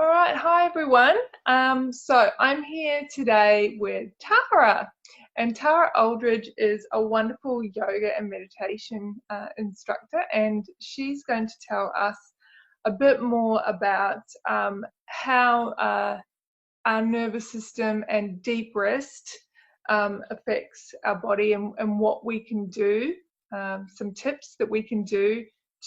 All right, hi everyone. So I'm here today with Tara, and Tara Aldridge is a wonderful yoga and meditation instructor, and she's going to tell us a bit more about how our nervous system and deep rest affects our body and what we can do, some tips that we can do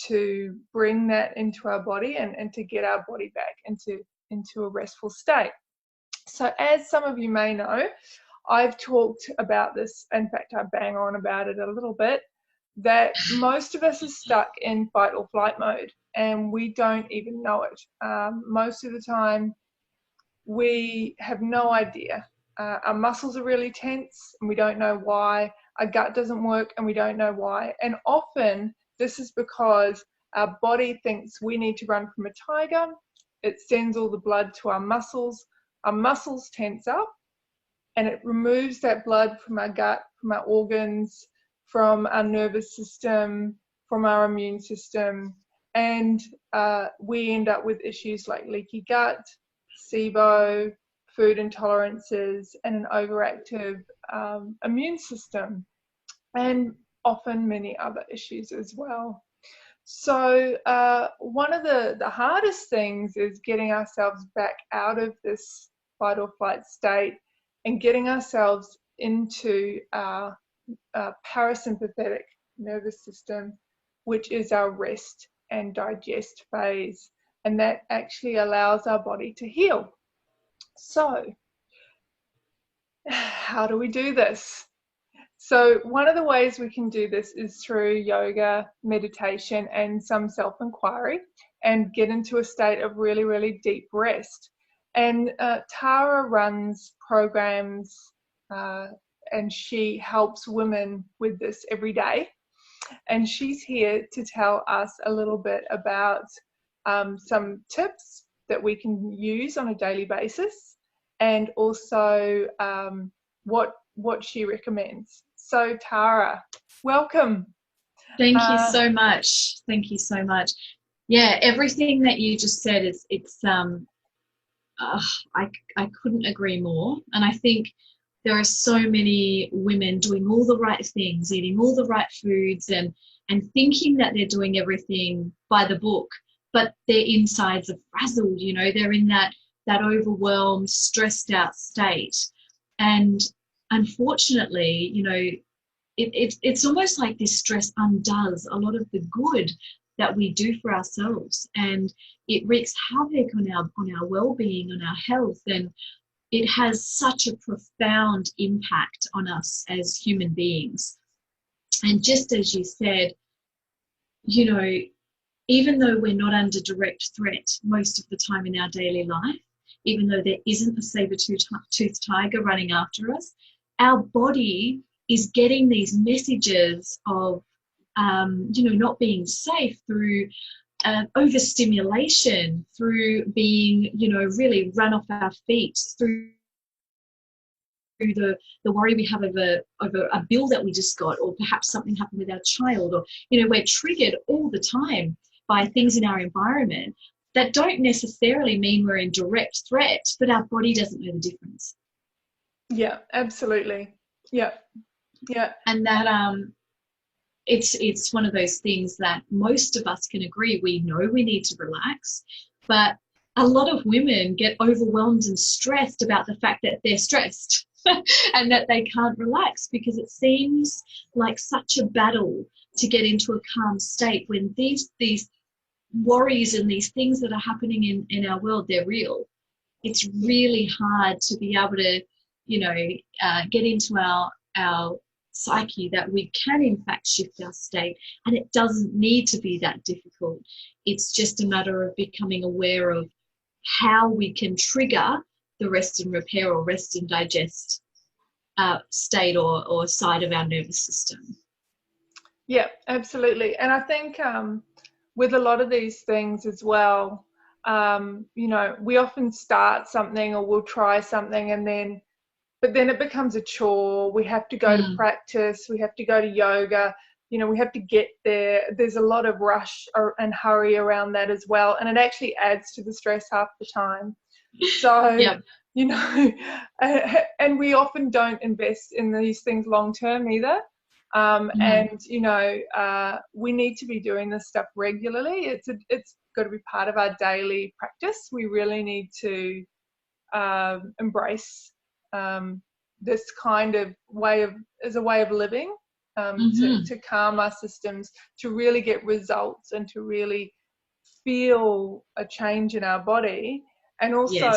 to bring that into our body and to get our body back into a restful state. So as some of you may know, I've talked about this, in fact I bang on about it a little bit, that most of us are stuck in fight or flight mode and we don't even know it. Most of the time we have no idea. Our muscles are really tense and we don't know why. Our gut doesn't work and we don't know why. And often this is because our body thinks we need to run from a tiger. It sends all the blood to our muscles tense up and it removes that blood from our gut, from our organs, from our nervous system, from our immune system, and we end up with issues like leaky gut, SIBO, food intolerances, and an overactive immune system, and often many other issues as well. So one of the hardest things is getting ourselves back out of this fight or flight state and getting ourselves into our parasympathetic nervous system, which is our rest and digest phase, and that actually allows our body to heal. So how do we do this? So one of the ways we can do this is through yoga, meditation, and some self-inquiry, and get into a state of really, really deep rest. And Tara runs programs and she helps women with this every day. And she's here to tell us a little bit about some tips that we can use on a daily basis, and also what she recommends. So Tara, welcome. Thank you so much. Thank you so much. Yeah, everything that you just said I couldn't agree more. And I think there are so many women doing all the right things, eating all the right foods, and thinking that they're doing everything by the book, but their insides are frazzled. They're in that overwhelmed, stressed out state. And unfortunately, it's almost like this stress undoes a lot of the good that we do for ourselves, and it wreaks havoc on our well-being, on our health, and it has such a profound impact on us as human beings. And just as you said, even though we're not under direct threat most of the time in our daily life, even though there isn't a saber-toothed tiger running after us, our body is getting these messages of, not being safe through overstimulation, through being, really run off our feet, through the worry we have over a bill that we just got, or perhaps something happened with our child, or, we're triggered all the time by things in our environment that don't necessarily mean we're in direct threat, but our body doesn't know the difference. Yeah, absolutely. Yeah. And that it's one of those things that most of us can agree. We know we need to relax, but a lot of women get overwhelmed and stressed about the fact that they're stressed and that they can't relax, because it seems like such a battle to get into a calm state when these worries and these things that are happening in our world, they're real. It's really hard to be able to, get into our psyche that we can in fact shift our state, and it doesn't need to be that difficult. It's just a matter of becoming aware of how we can trigger the rest and repair or rest and digest state or side of our nervous system. Yeah, absolutely. And I think with a lot of these things as well, we often start something or we'll try something but then it becomes a chore. We have to go to practice, we have to go to yoga, we have to get there. There's a lot of rush and hurry around that as well, and it actually adds to the stress half the time. So, yeah. And we often don't invest in these things long term either. And we need to be doing this stuff regularly. It's got to be part of our daily practice. We really need to embrace this kind of way of living, to calm our systems, to really get results, and to really feel a change in our body. And also,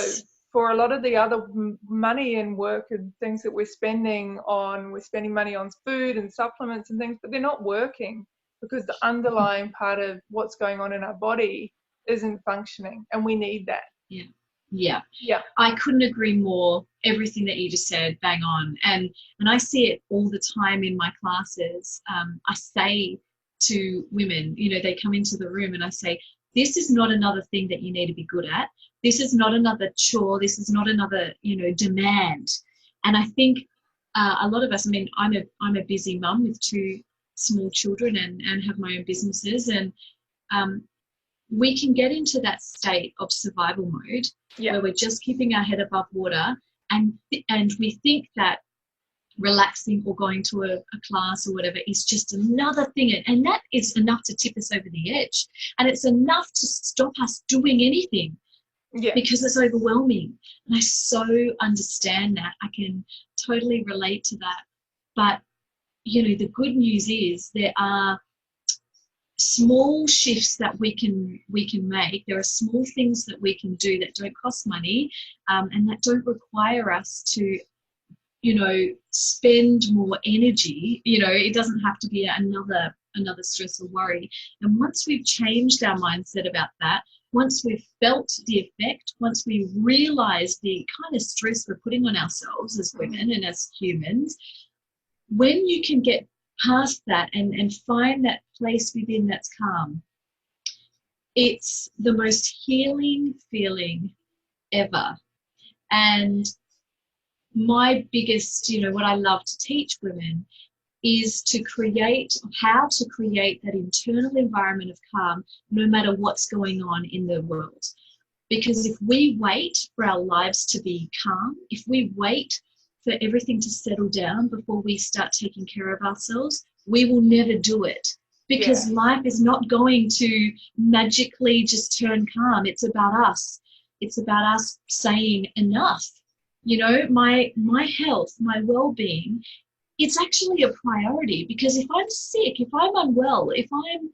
for a lot of the other money and work and things that we're spending money on food and supplements and things, but they're not working because the underlying part of what's going on in our body isn't functioning, and we need that. Yeah. I couldn't agree more. Everything that you just said, bang on. And I see it all the time in my classes. I say to women, they come into the room and I say, this is not another thing that you need to be good at. This is not another chore. This is not another, demand. And I think a lot of us, I'm a busy mum with 2 small children and have my own businesses. And we can get into that state of survival mode where we're just keeping our head above water. And we think that relaxing or going to a class or whatever is just another thing, and that is enough to tip us over the edge, and it's enough to stop us doing anything because it's overwhelming. And I so understand that. I can totally relate to that. But the good news is there are small shifts that we can make. There are small things that we can do that don't cost money, and that don't require us to spend more energy. It doesn't have to be another stress or worry. And once we've changed our mindset about that, once we've felt the effect, once we realize the kind of stress we're putting on ourselves as women and as humans, when you can get past that and find that place within that's calm, it's the most healing feeling ever. And my biggest, what I love to teach women is how to create that internal environment of calm no matter what's going on in the world. Because if we wait for our lives to be calm, if we wait for everything to settle down before we start taking care of ourselves, we will never do it. Because life is not going to magically just turn calm. It's about us. It's about us saying enough. My health, my well-being, it's actually a priority, because if I'm sick, if I'm unwell, if I'm,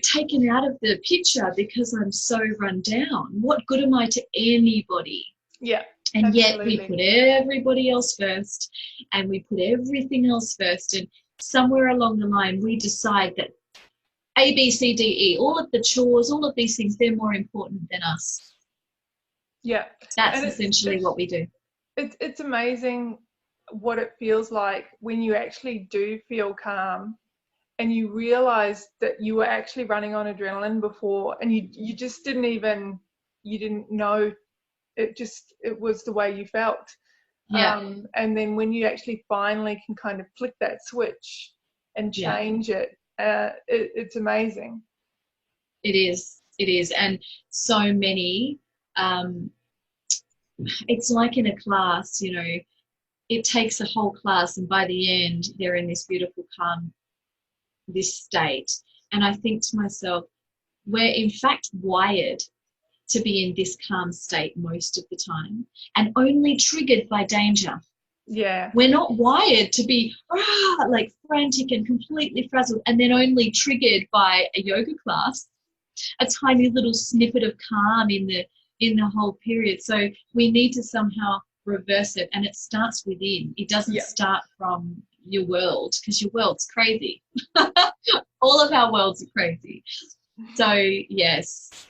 taken out of the picture because I'm so run down, what good am I to anybody? Yeah. And absolutely. Yet we put everybody else first, and we put everything else first. And somewhere along the line, we decide that A, B, C, D, E, all of the chores, all of these things, they're more important than us. Yeah. That's essentially what we do. It's amazing what it feels like when you actually do feel calm and you realize that you were actually running on adrenaline before, and you just didn't know, it was the way you felt. And then when you actually finally can kind of flick that switch and change it, it's amazing. It is. And so many, it's like in a class, it takes a whole class, and by the end they're in this beautiful calm, this state. And I think to myself, we're in fact wired to be in this calm state most of the time, and only triggered by danger. We're not wired to be like frantic and completely frazzled, and then only triggered by a yoga class, a tiny little snippet of calm in the whole period. So we need to somehow reverse it, and it starts within. It doesn't start from your world, because your world's crazy. All of our worlds are crazy. So yes,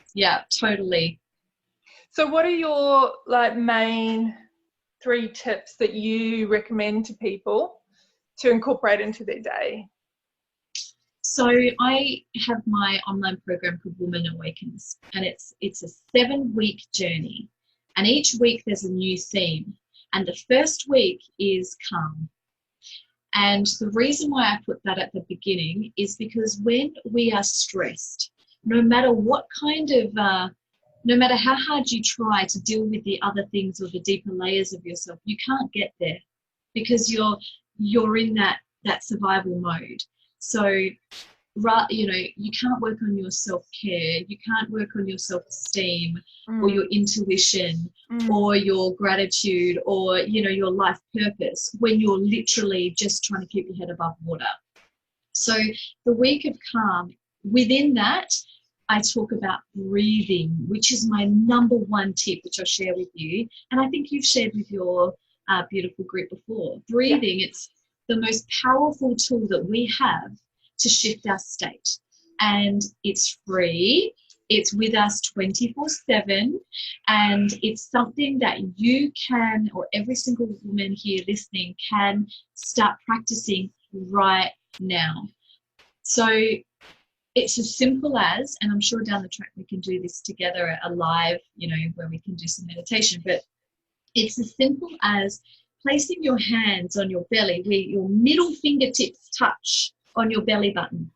totally. So what are your main 3 tips that you recommend to people to incorporate into their day? So I have my online program called Woman Awakens, and it's a 7-week journey, and each week there's a new theme. And the first week is calm. And the reason why I put that at the beginning is because when we are stressed, no matter what kind of, no matter how hard you try to deal with the other things or the deeper layers of yourself, you can't get there because you're in that survival mode. So, you know, you can't work on your self-care, you can't work on your self-esteem or your intuition or your gratitude or, you know, your life purpose when you're literally just trying to keep your head above water. So the week of calm, within that, I talk about breathing, which is my number one tip, which I'll share with you. And I think you've shared with your beautiful group before. Breathing, it's the most powerful tool that we have to shift our state. And it's free. It's with us 24/7. And it's something that you can, or every single woman here listening can start practicing right now. So it's as simple as, and I'm sure down the track we can do this together at a live, you know, where we can do some meditation, but it's as simple as placing your hands on your belly where your middle fingertips touch on your belly button.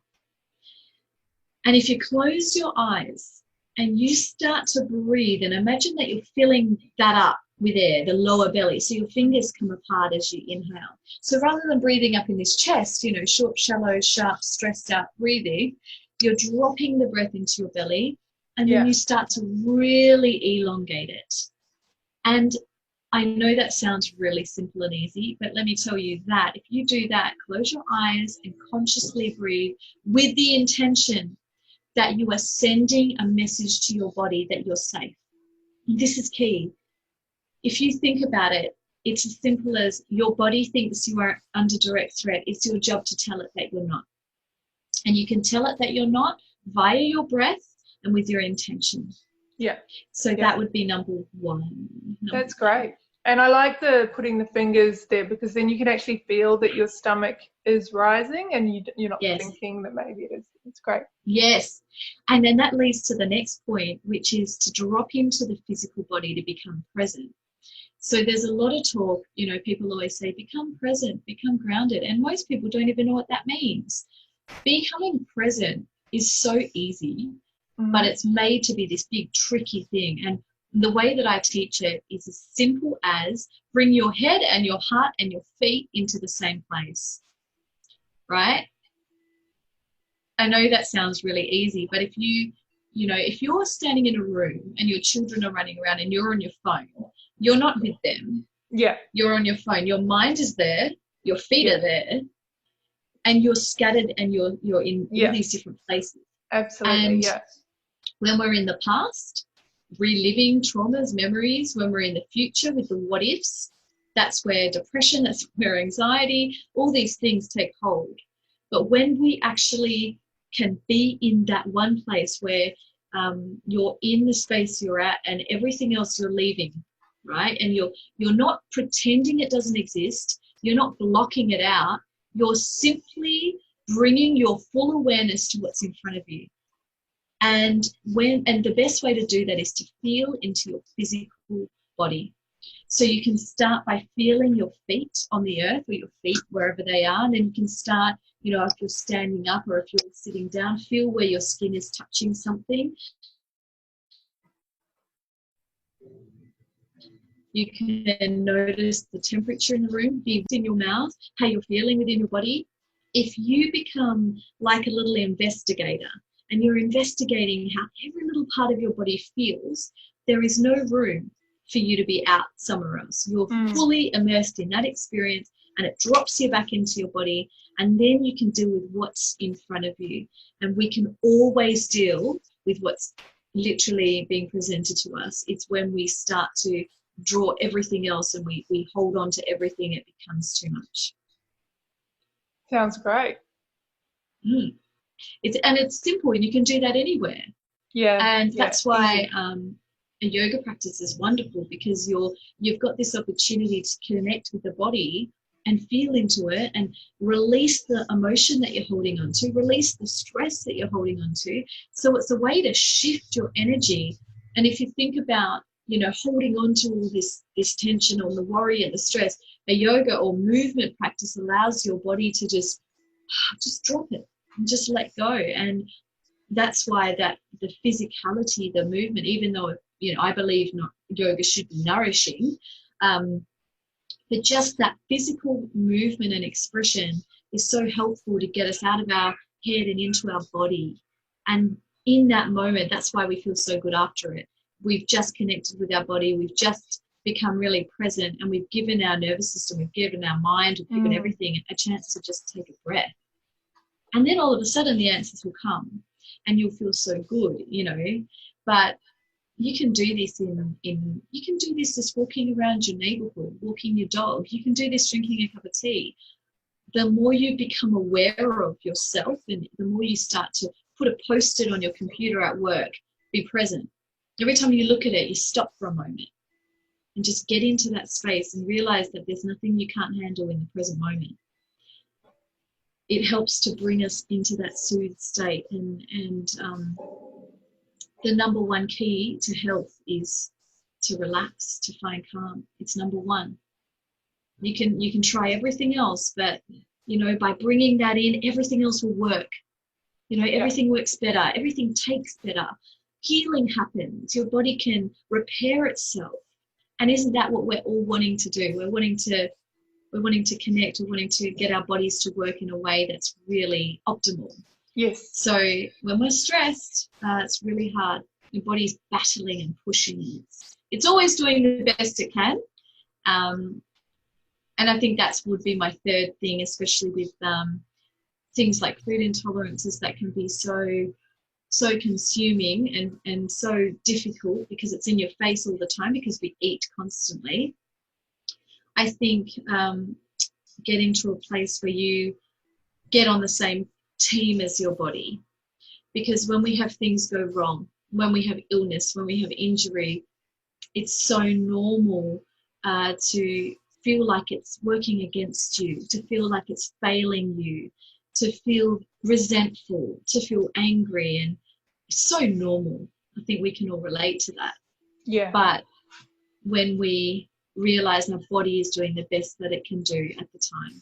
And if you close your eyes and you start to breathe, and imagine that you're filling that up with air, the lower belly, so your fingers come apart as you inhale. So rather than breathing up in this chest, you know, short, shallow, sharp, stressed out breathing, you're dropping the breath into your belly, and then you start to really elongate it. And I know that sounds really simple and easy, but let me tell you that if you do that, close your eyes and consciously breathe with the intention that you are sending a message to your body that you're safe. This is key. If you think about it, it's as simple as your body thinks you are under direct threat. It's your job to tell it that you're not. And you can tell it that you're not via your breath and with your intention. Yeah. So that would be number one. That's great. And I like the putting the fingers there because then you can actually feel that your stomach is rising and you're not thinking that maybe it is. It's great. Yes. And then that leads to the next point, which is to drop into the physical body to become present. So there's a lot of talk, you know, people always say, become present, become grounded. And most people don't even know what that means. Becoming present is so easy, but it's made to be this big, tricky thing. And the way that I teach it is as simple as bring your head and your heart and your feet into the same place, right? I know that sounds really easy, but if if you're standing in a room and your children are running around and you're on your phone, you're not with them. Yeah. You're on your phone. Your mind is there. Your feet are there. And you're scattered and you're in all these different places. Absolutely, and when we're in the past, reliving traumas, memories, when we're in the future with the what ifs, that's where depression, that's where anxiety, all these things take hold. But when we actually can be in that one place where you're in the space you're at and everything else you're leaving, right? And you're not pretending it doesn't exist. You're not blocking it out. You're simply bringing your full awareness to what's in front of you. And the best way to do that is to feel into your physical body. So you can start by feeling your feet on the earth or your feet wherever they are. And then you can start, if you're standing up or if you're sitting down, feel where your skin is touching something. You can notice the temperature in the room, be in your mouth, how you're feeling within your body. If you become like a little investigator and you're investigating how every little part of your body feels, there is no room for you to be out somewhere else. You're fully immersed in that experience and it drops you back into your body, and then you can deal with what's in front of you. And we can always deal with what's literally being presented to us. It's when we start to draw everything else and we hold on to everything, it becomes too much. Sounds great. It's simple and you can do that anywhere. And that's why a yoga practice is wonderful, because you've got this opportunity to connect with the body and feel into it and release the emotion that you're holding on to, release the stress that you're holding on to. So it's a way to shift your energy. And if you think about holding on to all this tension or the worry and the stress. A yoga or movement practice allows your body to just drop it and just let go. And that's why that the physicality, the movement, even though, I believe not yoga should be nourishing, but just that physical movement and expression is so helpful to get us out of our head and into our body. And in that moment, that's why we feel so good after it. We've just connected with our body. We've just become really present, and we've given our nervous system, we've given our mind, we've given everything a chance to just take a breath. And then all of a sudden the answers will come and you'll feel so good, But you can do this you can do this just walking around your neighborhood, walking your dog. You can do this drinking a cup of tea. The more you become aware of yourself, and the more you start to put a post-it on your computer at work, be present. Every time you look at it, you stop for a moment and just get into that space and realize that there's nothing you can't handle in the present moment. It helps to bring us into that soothed state. And the number one key to health is to relax, to find calm. It's number one. You can try everything else, but by bringing that in, everything else will work. Everything works better. Everything takes better. Healing happens. Your body can repair itself. And isn't that what we're all wanting to do? We're wanting to connect. We're wanting to get our bodies to work in a way that's really optimal. Yes. So when we're stressed, it's really hard. Your body's battling and pushing. It's always doing the best it can. And I think that would be my third thing, especially with things like food intolerances that can be so consuming and so difficult because it's in your face all the time because we eat constantly. I think getting to a place where you get on the same team as your body, because when we have things go wrong, when we have illness, when we have injury, it's so normal to feel like it's working against you, to feel like it's failing you, to feel resentful, to feel angry, and it's so normal. I think we can all relate to that. Yeah. But when we realize our body is doing the best that it can do at the time,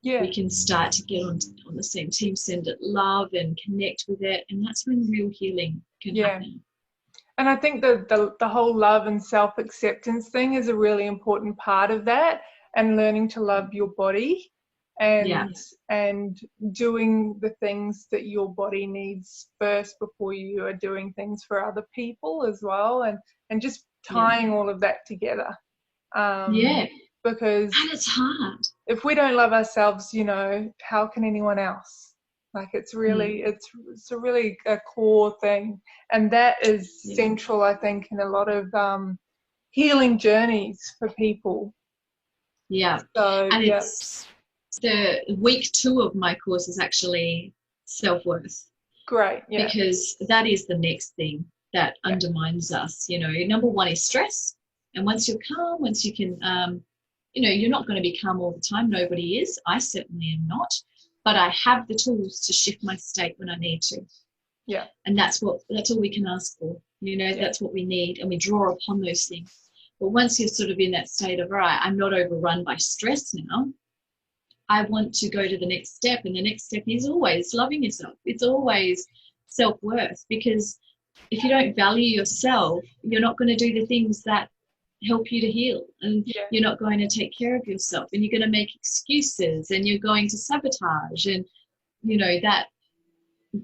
we can start to get on the same team, send it love and connect with it, and that's when real healing can happen. And I think the whole love and self-acceptance thing is a really important part of that, and learning to love your body and doing the things that your body needs first before you are doing things for other people as well, and just tying all of that together. Because and it's hard. If we don't love ourselves, how can anyone else? Like it's really, it's a really a core thing, and that is central, I think, in a lot of healing journeys for people. Yeah. So, and it's the week 2 of my course is actually self-worth. Great. Yeah. Because that is the next thing that undermines us. Number 1 is stress, and once you're calm, once you can, you're not going to be calm all the time. Nobody is. I certainly am not. But I have the tools to shift my state when I need to. Yeah. And that's all we can ask for. That's what we need, and we draw upon those things. But once you're sort of in that state of, all right, I'm not overrun by stress now, I want to go to the next step. And the next step is always loving yourself. It's always self-worth, because if you don't value yourself, you're not going to do the things that help you to heal, and you're not going to take care of yourself, and you're going to make excuses, and you're going to sabotage, and that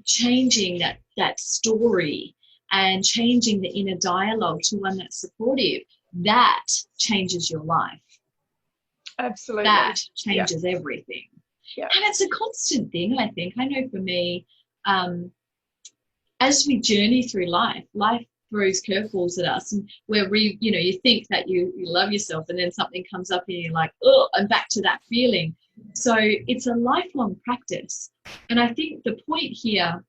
changing that story and changing the inner dialogue to one that's supportive, that changes your life. Absolutely. That changes everything. Yeah. And it's a constant thing, I think. I know for me, as we journey through life throws curveballs at us, and where you think that you love yourself, and then something comes up and you're like, oh, I'm back to that feeling. So it's a lifelong practice. And I think the point here,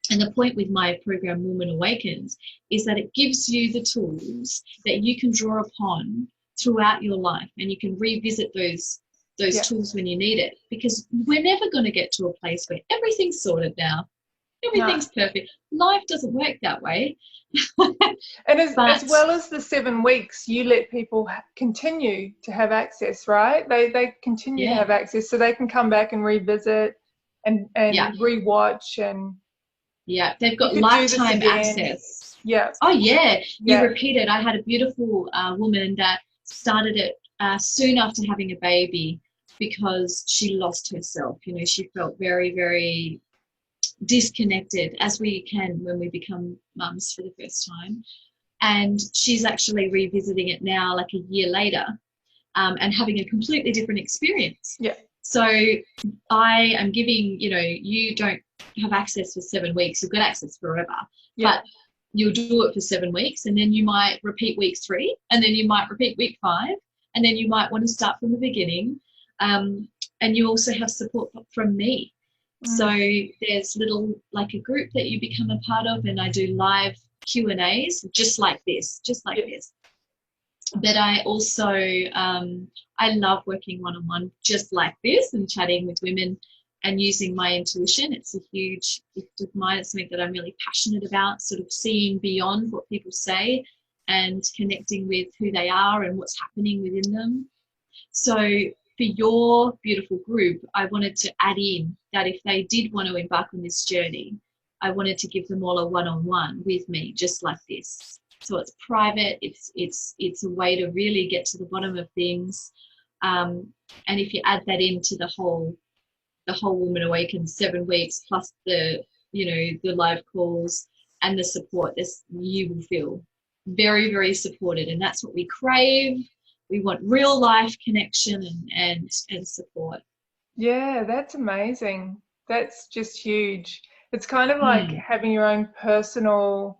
and the point with my program Woman Awakens, is that it gives you the tools that you can draw upon throughout your life, and you can revisit those tools when you need it, because we're never going to get to a place where everything's sorted now. Everything's perfect. Life doesn't work that way. And as well as the 7 weeks, you let people continue to have access, right? They continue to have access, so they can come back and revisit and rewatch, and they've got lifetime access. Oh yeah, you repeat it. I had a beautiful woman that started it soon after having a baby because she lost herself. You know, she felt very, very disconnected, as we can when we become mums for the first time. And she's actually revisiting it now, like a year later, and having a completely different experience. So I am giving, you know, you don't have access for 7 weeks, you've got access forever. But you'll do it for 7 weeks, and then you might repeat week 3, and then you might repeat week 5, and then you might want to start from the beginning. And you also have support from me. So there's like a group that you become a part of, and I do live Q&As just like this. But I also, I love working one-on-one just like this and chatting with women and using my intuition. It's a huge gift of mine. It's something that I'm really passionate about, sort of seeing beyond what people say and connecting with who they are and what's happening within them. So for your beautiful group, I wanted to add in that if they did want to embark on this journey, I wanted to give them all a one-on-one with me, just like this. So it's private. It's a way to really get to the bottom of things. And if you add that into the whole Woman Awakens 7 weeks plus the live calls and the support, you will feel very, very supported, and that's what we crave. We want real life connection and support. Yeah, that's amazing. That's just huge. It's kind of like having your own personal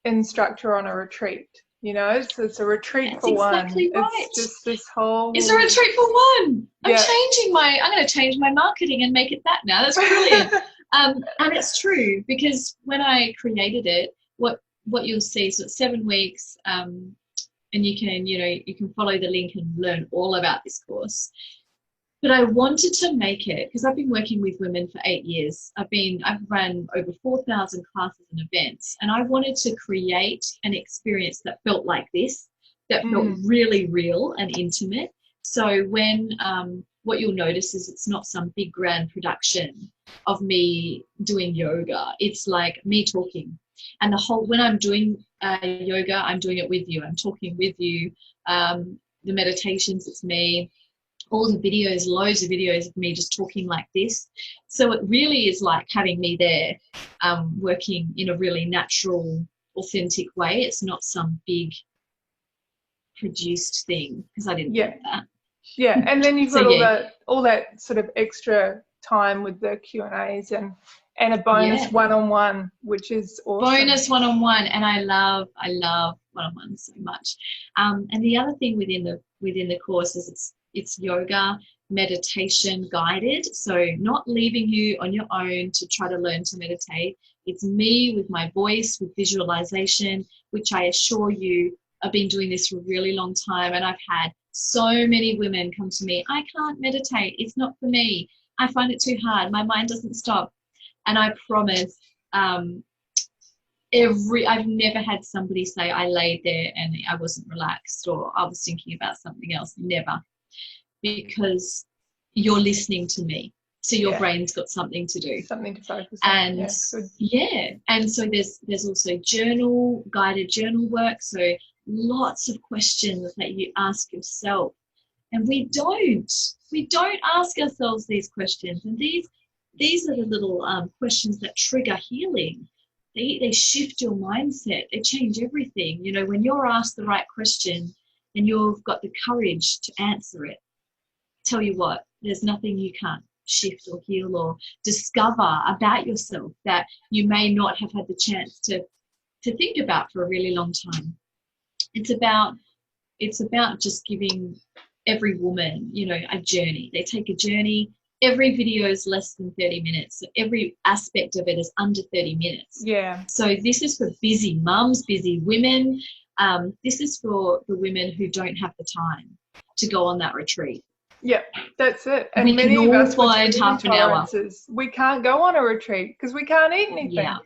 instructor on a retreat, you know? So it's a retreat That's for exactly one. Right. It's just this whole... It's a retreat for one. I'm going to change my marketing and make it that now. That's brilliant. And it's true, because when I created it, what you'll see, so it's 7 weeks, and you can follow the link and learn all about this course. But I wanted to make it, because I've been working with women for 8 years. I've run over 4,000 classes and events, and I wanted to create an experience that felt like this, that felt really real and intimate. So when what you'll notice is it's not some big grand production of me doing yoga. It's like me talking. And when I'm doing yoga, I'm doing it with you. I'm talking with you. The meditations, it's me. All the videos, loads of videos of me just talking like this. So it really is like having me there, working in a really natural, authentic way. It's not some big produced thing, because I didn't want that. Yeah, and then you've got all that sort of extra time with the Q&As and a bonus one-on-one, which is awesome. Bonus one-on-one, and I love one-on-one so much. And the other thing within the course is it's yoga, meditation guided, so not leaving you on your own to try to learn to meditate. It's me with my voice, with visualization, which I assure you, I've been doing this for a really long time, and I've had so many women come to me, I can't meditate, it's not for me, I find it too hard, my mind doesn't stop. And I promise, I've never had somebody say I laid there and I wasn't relaxed or I was thinking about something else. Never. Because you're listening to me. So your brain's got something to do. Something to focus on. And and so there's also guided journal work. So lots of questions that you ask yourself. And we don't ask ourselves these questions. And these are the little questions that trigger healing. They shift your mindset. They change everything. You know, when you're asked the right question and you've got the courage to answer it, tell you what, there's nothing you can't shift or heal or discover about yourself that you may not have had the chance to think about for a really long time. It's about just giving every woman, you know, a journey. They take a journey. Every video is less than 30 minutes. So every aspect of it is under 30 minutes. Yeah. So this is for busy mums, busy women. This is for the women who don't have the time to go on that retreat. Yeah, that's it. And We can many of all us with find food half an hour. intolerances, we can't go on a retreat because we can't eat anything. Yeah.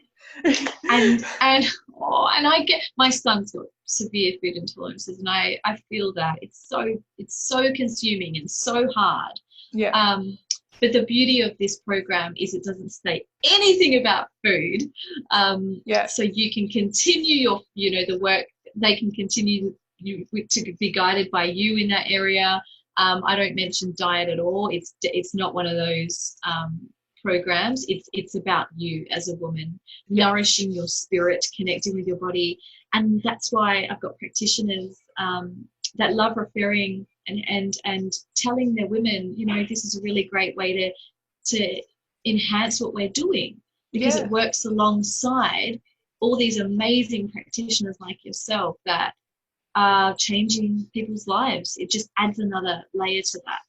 And I get, my son's got severe food intolerances, and I feel that it's so consuming and so hard. Yeah. But the beauty of this program is it doesn't say anything about food. Yeah. So you can continue the work. They can continue to be guided by you in that area. I don't mention diet at all. It's not one of those programs. It's about you as a woman, nourishing your spirit, connecting with your body. And that's why I've got practitioners that love referring and telling their women, this is a really great way to enhance what we're doing, because it works alongside all these amazing practitioners like yourself that are changing people's lives. It just adds another layer to that.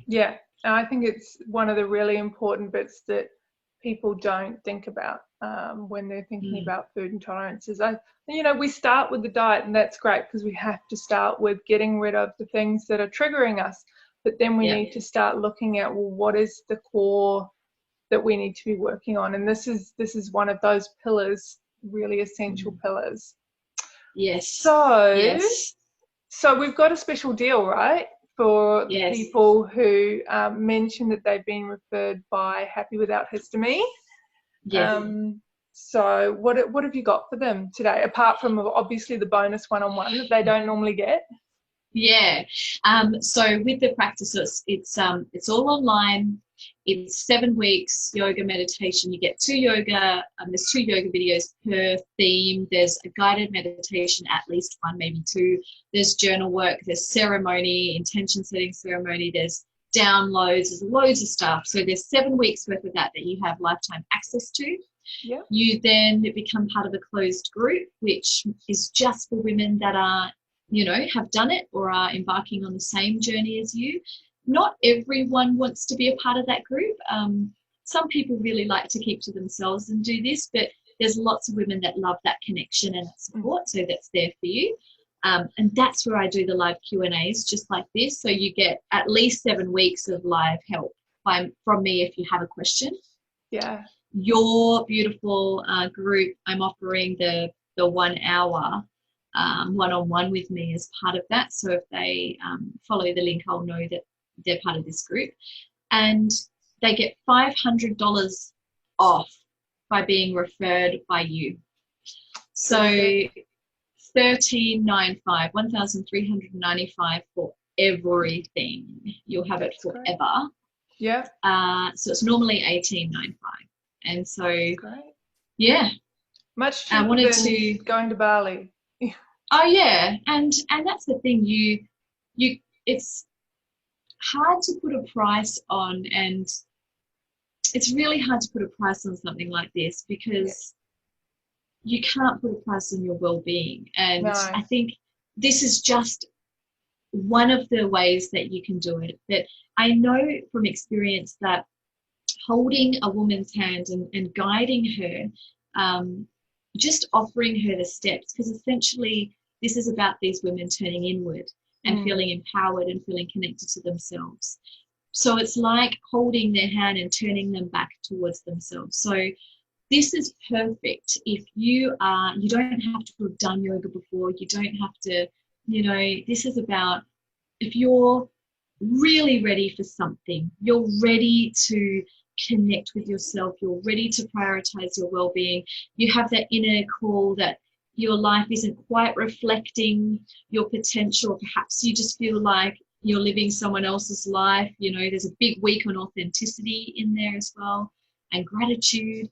Yeah, and I think it's one of the really important bits that people don't think about when they're thinking about food intolerances. We start with the diet, and that's great because we have to start with getting rid of the things that are triggering us. But then we need to start looking at, well, what is the core that we need to be working on? And this is one of those pillars, really essential pillars. Yes. So we've got a special deal, right? For the people who mention that they've been referred by Happy Without Histamine. Yes. So what have you got for them today, apart from obviously the bonus one-on-one that they don't normally get? Yeah. So with the practices, it's all online. It's 7 weeks yoga meditation. You get there's 2 yoga videos per theme. There's a guided meditation, at least one, maybe 2. There's journal work, there's ceremony, intention setting ceremony, there's downloads, there's loads of stuff. So there's 7 weeks worth of that you have lifetime access to. Yeah. You then become part of a closed group, which is just for women that are, have done it or are embarking on the same journey as you. Not everyone wants to be a part of that group. Some people really like to keep to themselves and do this, but there's lots of women that love that connection and that support, so that's there for you. And that's where I do the live Q&As just like this. So you get at least 7 weeks of live help from me if you have a question. Yeah. Your beautiful group, I'm offering the 1 hour one-on-one with me as part of that. So if they follow the link, I'll know that they're part of this group. And they get $500 off by being referred by you. So $1,395 for everything. You'll have it forever. Yeah. So it's normally $1,895. And so, yeah. Much cheaper than going to Bali. Oh yeah, and that's the thing. You it's hard to put a price on, and it's really hard to put a price on something like this because you can't put a price on your well-being. And I think this is just one of the ways that you can do it. But I know from experience that holding a woman's hand and guiding her, just offering her the steps, because essentially this is about these women turning inward and feeling empowered and feeling connected to themselves. So it's like holding their hand and turning them back towards themselves. So this is perfect if you don't have to have done yoga before. You don't have to, this is about if you're really ready for something, you're ready to connect with yourself, you're ready to prioritize your well-being, you have that inner call that your life isn't quite reflecting your potential, perhaps you just feel like you're living someone else's life, there's a big week on authenticity in there as well, and gratitude.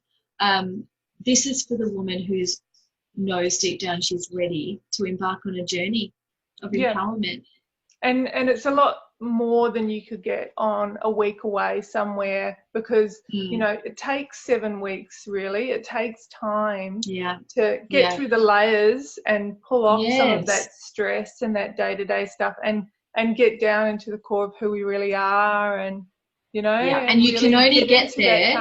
This is for the woman who knows deep down she's ready to embark on a journey of empowerment. And it's a lot more than you could get on a week away somewhere, because it takes 7 weeks. Really, it takes time to get through the layers and pull off some of that stress and that day-to-day stuff, and get down into the core of who we really are, and and you can only get there.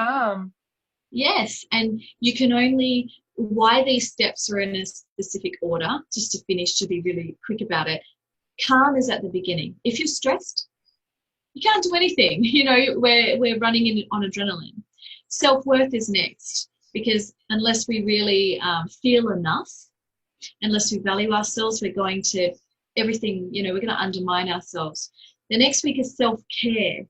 Yes, and you can only, why these steps are in a specific order, just to finish, to be really quick about it. Calm is at the beginning. If you're stressed, you can't do anything. You know, we're running in on adrenaline. Self-worth is next, because unless we really feel enough, unless we value ourselves, we're going to everything, you know, we're going to undermine ourselves. The next week is self-care.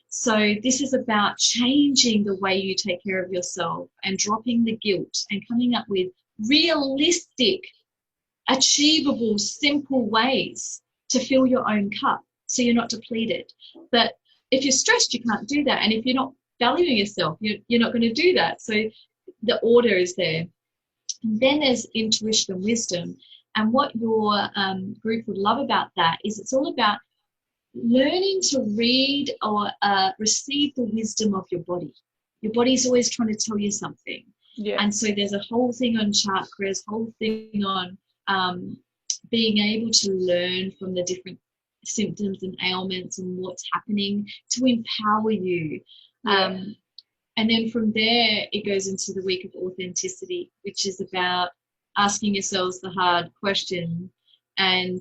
So this is about changing the way you take care of yourself and dropping the guilt and coming up with realistic, achievable, simple ways to fill your own cup so you're not depleted. But if you're stressed, you can't do that. And if you're not valuing yourself, you're not going to do that. So the order is there. And then there's intuition and wisdom. And what your group would love about that is it's all about learning to read or receive the wisdom of your body. Your body's always trying to tell you something. Yeah. And so there's a whole thing on chakras, whole thing on being able to learn from the different symptoms and ailments and what's happening to empower you. Yeah. And then from there, it goes into the week of authenticity, which is about asking yourselves the hard question and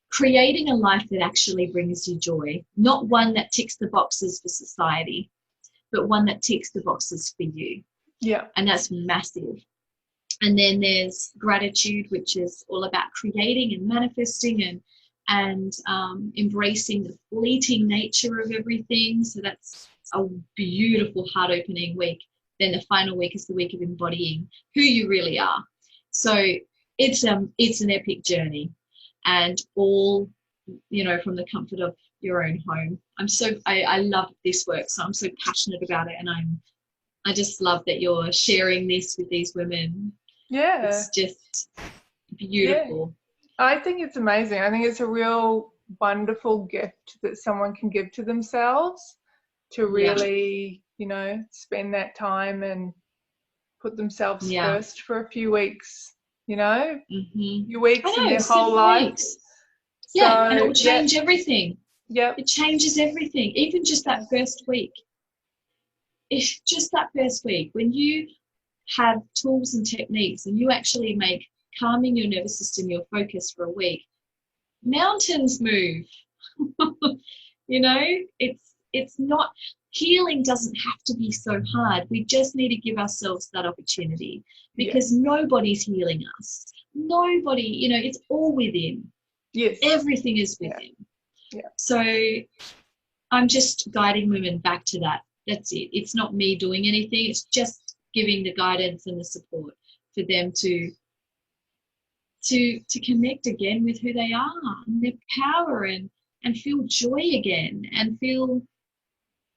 creating a life that actually brings you joy, not one that ticks the boxes for society, but one that ticks the boxes for you. Yeah. And that's massive. And then there's gratitude, which is all about creating and manifesting and embracing the fleeting nature of everything. So that's a beautiful heart-opening week. Then the final week is the week of embodying who you really are. So it's an epic journey, and all, you know, from the comfort of your own home. I love this work, so I'm so passionate about it, and I just love that you're sharing this with these women. Yeah. It's just beautiful. Yeah. I think it's amazing. I think it's a real wonderful gift that someone can give to themselves to really, you know, spend that time and put themselves first for a few weeks, you know, few weeks in their whole life. So, and it will change everything. Yeah. It changes everything, even just that first week. If just that first week, when you have tools and techniques and you actually make calming your nervous system your focus for a week, mountains move. You know, it's not, healing doesn't have to be so hard. We just need to give ourselves that opportunity, because nobody's healing us. Nobody, you know, it's all within. Yes. Everything is within. Yeah. So I'm just guiding women back to that. That's it. It's not me doing anything. It's just giving the guidance and the support for them to connect again with who they are and their power, and feel joy again, and feel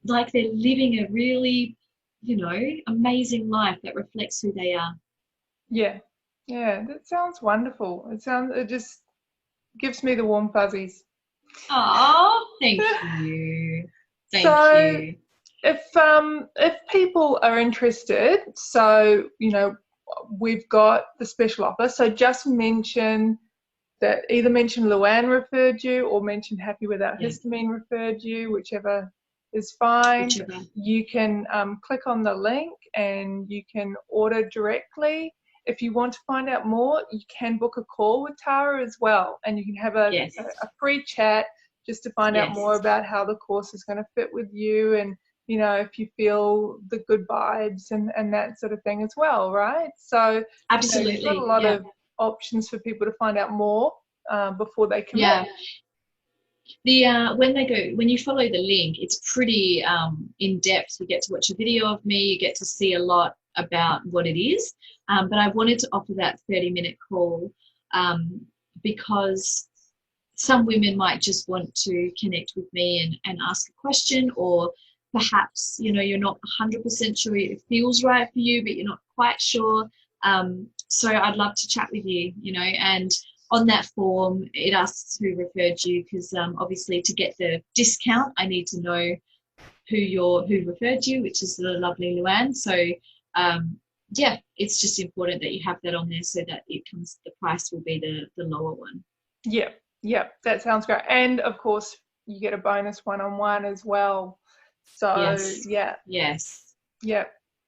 like they're living a really, you know, amazing life that reflects who they are. Yeah. Yeah, that sounds wonderful. It just gives me the warm fuzzies. Oh, thank you. Thank you. If people are interested, so, you know, we've got the special offer. So just mention Luann referred you, or mention Happy Without Histamine referred you, whichever is fine. You can click on the link and you can order directly. If you want to find out more, you can book a call with Tara as well, and you can have a free chat just to find out more about how the course is going to fit with you, and, you know, if you feel the good vibes and that sort of thing as well, right? So absolutely, you've got a lot of options for people to find out more before they commit. When you follow the link, it's pretty in depth. You get to watch a video of me, you get to see a lot about what it is, but I wanted to offer that 30-minute call because some women might just want to connect with me and ask a question, or perhaps, you know, you're not 100% sure it feels right for you, but you're not quite sure. So I'd love to chat with you, you know, and on that form, it asks who referred you, because obviously to get the discount, I need to know who referred you, which is the lovely Luann. So it's just important that you have that on there so that the price will be the lower one. Yeah, that sounds great. And of course, you get a bonus one-on-one as well. So yes.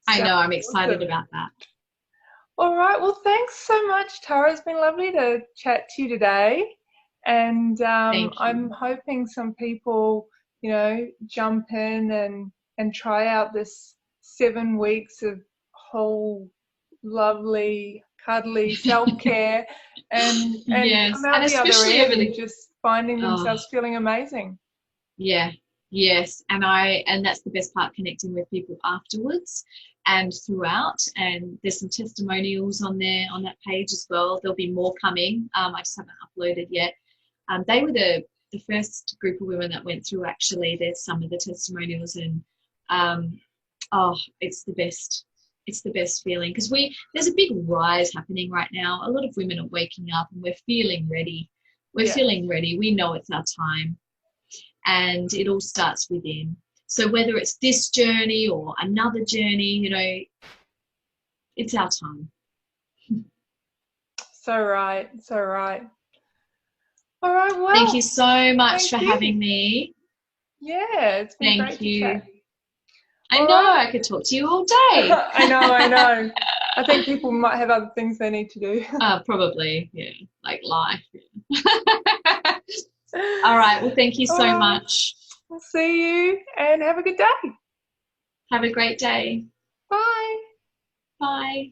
I know, I'm excited about that. All right, well, thanks so much, Tara. It's been lovely to chat to you today. And Thank I'm you. hoping some people, you know, jump in and try out this 7 weeks of whole, lovely, cuddly self-care and come Yes, and out the other especially over end the just finding oh, themselves feeling amazing. yeah, yes, and that's the best part, connecting with people afterwards and throughout. And there's some testimonials on there on that page as well. There'll be more coming. I just haven't uploaded yet. They were the first group of women that went through. Actually, there's some of the testimonials, and um, oh, it's the best. It's the best feeling because there's a big rise happening right now. A lot of women are waking up and we're feeling ready. We're Yeah. feeling ready. We know it's our time, and it all starts within. So whether it's this journey or another journey, you know, it's our time. So right. So right. All right. Thank you Well, so much thank for you. having me. Yeah, it's been Thank great to chat. you. I All know right. I could talk to you all day. I know, I know. I think people might have other things they need to do. Probably, yeah, like life. Yeah. All right. Well, thank you All so right. much. We'll see you and have a good day. Have a great day. Bye. Bye.